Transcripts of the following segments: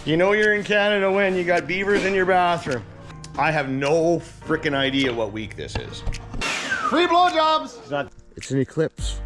You know you're in Canada when you got beavers in your bathroom. I have no freaking idea what week this is. Free blowjobs! It's not. It's an eclipse.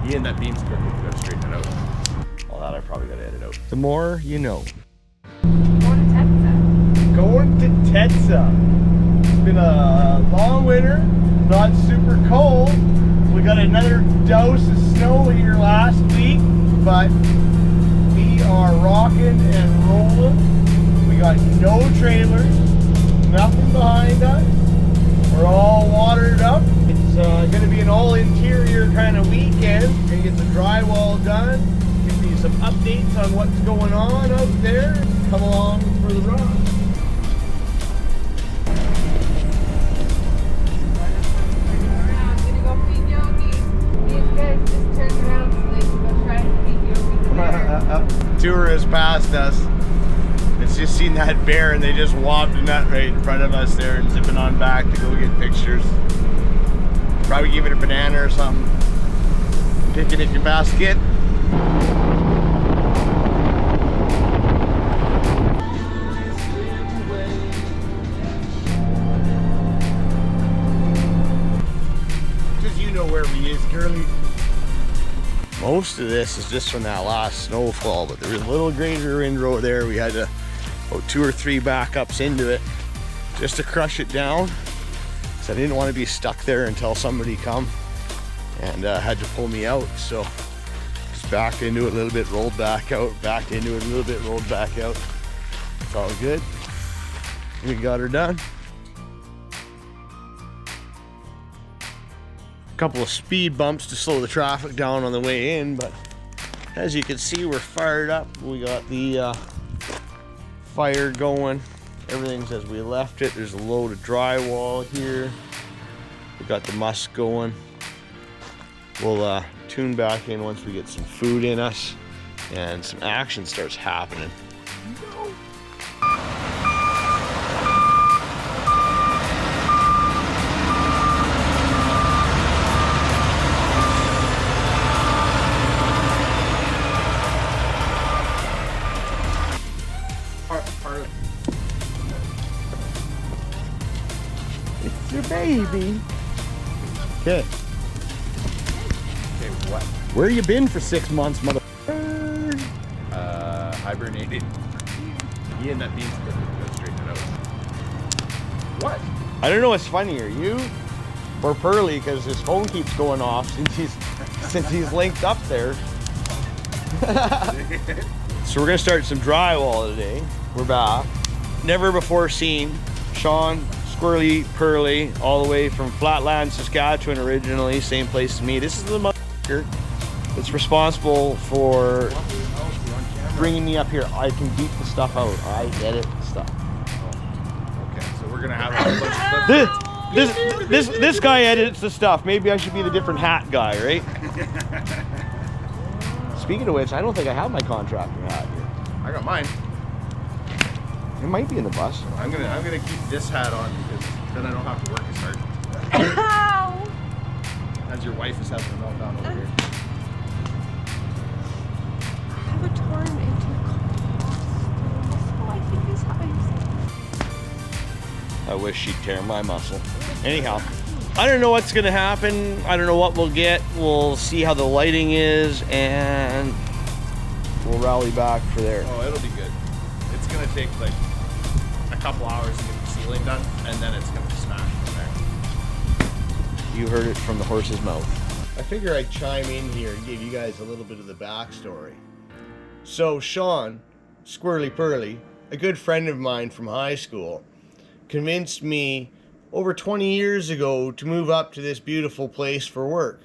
Ian, that beam's crooked. You gotta straighten it out. Well, that I probably gotta edit out. The more you know. Going to Texas. Going to Texas. It's been a long winter, not super cold. We got another dose of snow here last week, but we are rocking and rolling. We got no trailers, nothing behind us. We're all watered up. It's going to be an all interior kind of weekend. We're going to get the drywall done, give you some updates on what's going on out there. Come along for the ride. Tour has passed us. It's just seen that bear and they just wobbed a nut right in front of us there and zipping on back to go get pictures. Probably give it a banana or something. Picnic your basket. Just you know where we is, girlie. Most of this is just from that last snowfall, but there was a little greater windrow there. We had about 2 or 3 backups into it just to crush it down. So I didn't want to be stuck there until somebody come and had to pull me out. So just backed into it a little bit, rolled back out, backed into it a little bit, rolled back out. It's all good. We got her done. Couple of speed bumps to slow the traffic down on the way in, but as you can see, we're fired up. We got the fire going. Everything's as we left it. There's a load of drywall here. We got the musk going. We'll tune back in once we get some food in us and some action starts happening. It's your baby. Okay. Okay, what? Where you been for 6 months, mother? Hibernated. Ian, that beam's crooked. You gotta straighten it out. What? I don't know what's funnier, you or Pearly, because his phone keeps going off since he's linked up there. So we're gonna start some drywall today. We're back. Never before seen. Sean, Squirrely, Pearly, all the way from Flatland, Saskatchewan originally, same place as me. This is the motherfucker that's responsible for bringing me up here. I can beat the stuff out. I edit stuff. Okay, so we're gonna have a bunch of This guy edits the stuff. Maybe I should be the different hat guy, right? Speaking of which, I don't think I have my contractor hat here. I got mine. It might be in the bus. I'm gonna keep this hat on because then I don't have to work as hard. Ow! As your wife is having a meltdown over here. I have a torn intercostal. I think is how you say. I wish she'd tear my muscle. Anyhow, I don't know what's gonna happen. I don't know what we'll get. We'll see how the lighting is and we'll rally back for there. Oh, it'll be good. It's gonna take like a couple hours to get the ceiling done, and then it's gonna smash from there. You heard it from the horse's mouth. I figure I'd chime in here and give you guys a little bit of the backstory. So Sean, Squirrely Pearly, a good friend of mine from high school, convinced me over 20 years ago to move up to this beautiful place for work.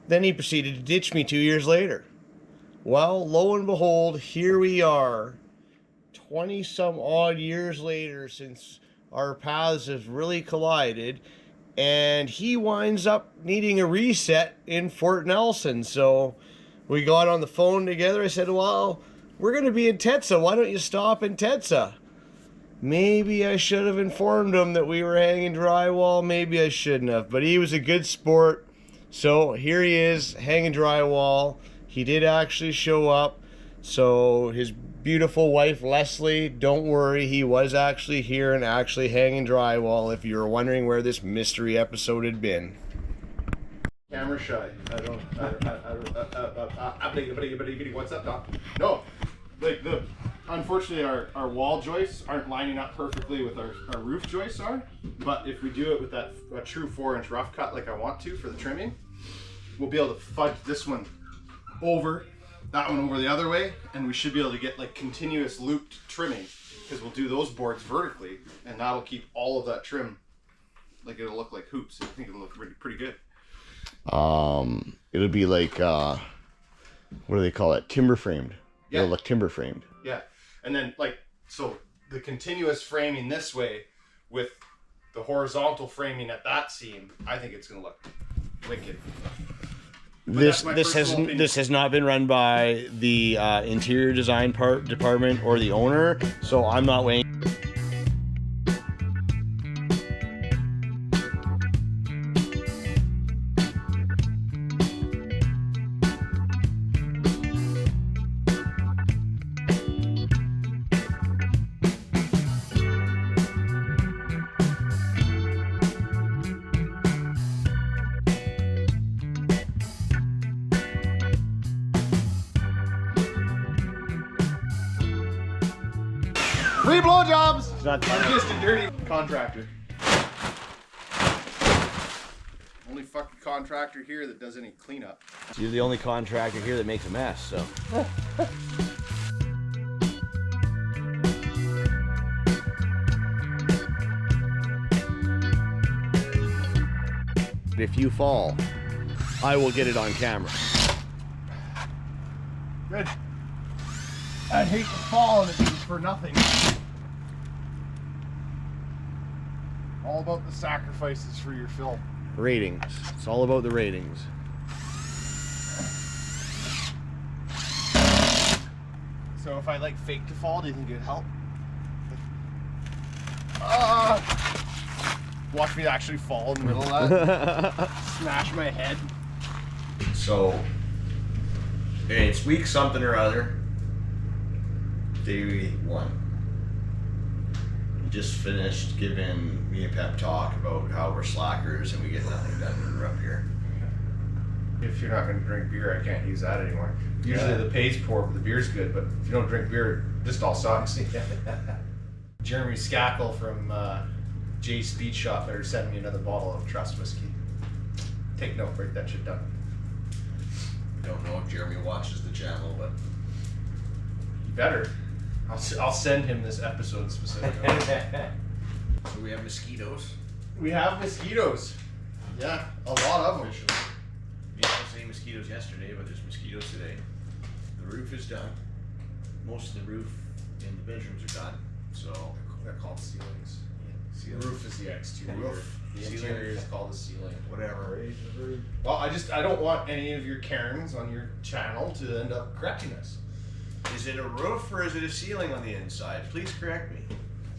Then he proceeded to ditch me 2 years later. Well, lo and behold, here we are, 20 some odd years later since our paths have really collided, and he winds up needing a reset in Fort Nelson. So we got on the phone together. I said, well, we're going to be in Tetsa. Why don't you stop in Tetsa? Maybe I should have informed him that we were hanging drywall. Maybe I shouldn't have. But he was a good sport. So here he is, hanging drywall. He did actually show up. So his beautiful wife, Leslie, don't worry. He was actually here and actually hanging drywall if you were wondering where this mystery episode had been. Camera shy. What's up, Doc? No, like unfortunately our wall joists aren't lining up perfectly with our roof joists are. But if we do it with a true 4-inch rough cut like I want to for the trimming, we'll be able to fudge this one over, that one over the other way, and we should be able to get like continuous looped trimming because we'll do those boards vertically, and that'll keep all of that trim. Like it'll look like hoops. I think it'll look pretty good. It'll be like what do they call it? Timber framed. Yeah. It'll look timber framed. Yeah, and then like so the continuous framing this way with the horizontal framing at that seam, I think it's gonna look wicked. This has not been run by the interior design department or the owner, so I'm not weighing. Free blowjobs! It's not I'm just a dirty contractor. Only fucking contractor here that does any cleanup. You're the only contractor here that makes a mess, so. If you fall, I will get it on camera. Good. I'd hate to fall and it be for nothing. All about the sacrifices for your film. Ratings. It's all about the ratings. So if I like fake to fall, do you think it'd help? Watch me actually fall in the middle of that. Smash my head. So, it's week something or other. Day 1. He just finished giving me a pep talk about how we're slackers and we get nothing done when we're up here. If you're not going to drink beer, I can't use that anymore. Usually the pay's poor, but the beer's good. But if you don't drink beer, it just all sucks. Jeremy Skakel from Jay's Speed Shop better send me another bottle of Trust whiskey. Take note, write that shit down. I don't know if Jeremy watches the channel, but You better. I'll send him this episode specifically. so we have mosquitoes. We have mosquitoes. Yeah, a lot of them. We didn't have any mosquitoes yesterday, but there's mosquitoes today. The roof is done. Most of the roof in the bedrooms are done. So They're called ceilings. The roof is the exterior. Roof. The Ceiling. interior is called the ceiling. whatever. Well, I don't want any of your Karens on your channel to end up correcting us. Is it a roof or is it a ceiling on the inside? Please correct me.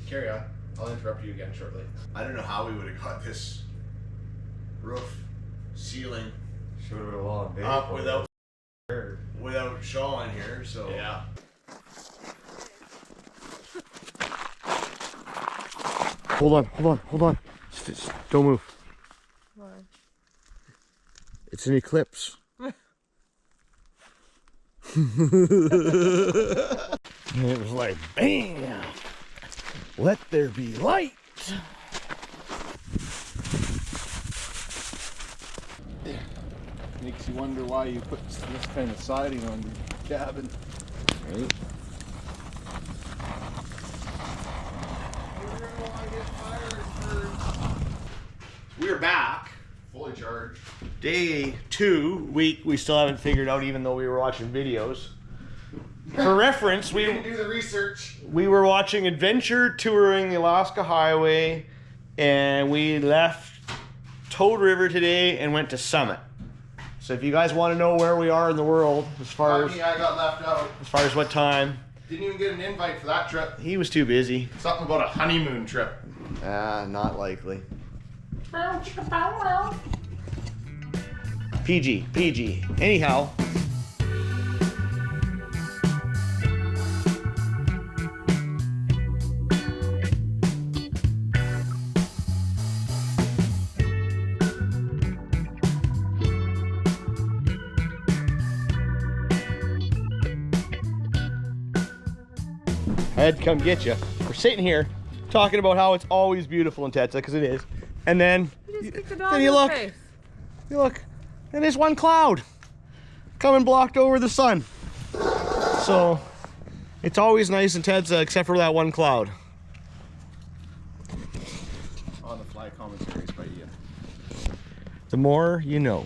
Carry on. I'll interrupt you again shortly. I don't know how we would have got this roof, ceiling Should have been a long day. up for without Sean here. So Yeah. Hold on. Don't move. Why? It's an eclipse. And it was like, bam! Let there be light. Makes you wonder why you put this kind of siding on your cabin. Right. We're back. Fully charged. Day 2. We still haven't figured out, even though we were watching videos. For reference, We didn't do the research. we were watching Adventure Touring the Alaska Highway, and we left Toad River today and went to Summit. So if you guys want to know where we are in the world, as far Lucky I got left out. as what time, Didn't even get an invite for that trip. he was too busy. Something about a honeymoon trip. Not likely. PG. Anyhow, I had to come get you. We're sitting here talking about how it's always beautiful in Tetsa, because it is. And then You just kicked the dog then in you the look, face. and there's one cloud coming blocked over the sun. So it's always nice in Tetsa except for that one cloud. On the fly commentaries by Ian. The more you know.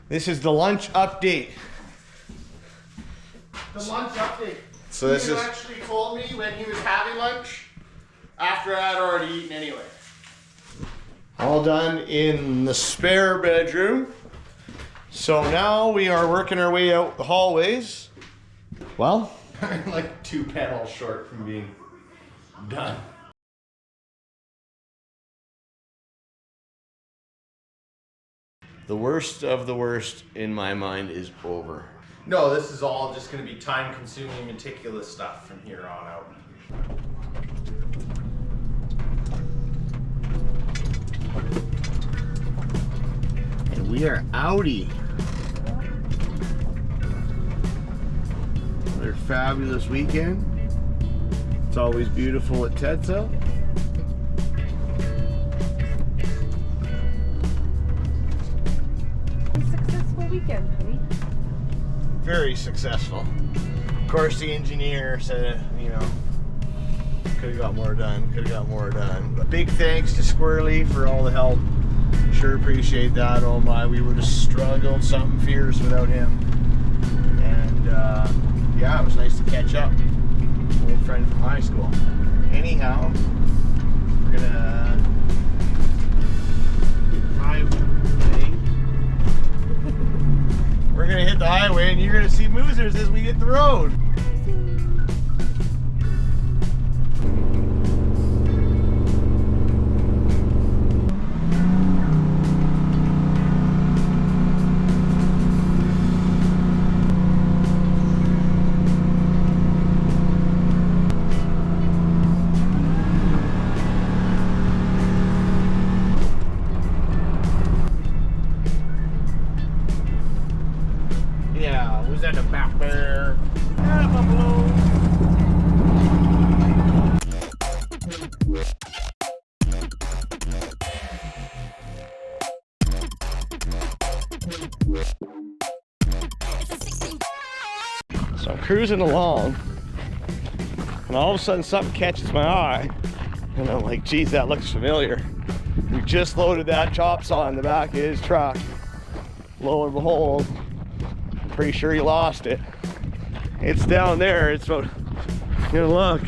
This is the lunch update. The lunch update. So this He is- actually told me when he was having lunch after I had already eaten anyway. All done in the spare bedroom. So now we are working our way out the hallways. Well, I'm like 2 panels short from being done. the worst of the worst in my mind is over. No, this is all just going to be time-consuming, meticulous stuff from here on out. And we are outie. Another fabulous weekend. It's always beautiful at Tetsa. A successful weekend, honey. Very successful. Of course, the engineer said, you know, could have got more done, could have got more done. But big thanks to Squirrely for all the help. Sure appreciate that. Oh my, we would have struggled something fierce without him. And yeah, it was nice to catch up. Old friend from high school. Anyhow, we're gonna hit the highway. We're gonna hit the highway and you're gonna see moosers as we hit the road. Yeah, who's at the back there? Ah, buffalo. So I'm cruising along, and all of a sudden something catches my eye, and I'm like, geez, that looks familiar. We just loaded that chop saw in the back of his truck. Lo and behold, pretty sure he lost it. It's down there. It's about, you know, look,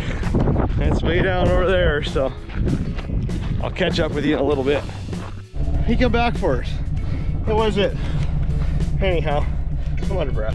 it's way down over there. So I'll catch up with you in a little bit. He come back for it. What was it? Anyhow, I'm out of breath.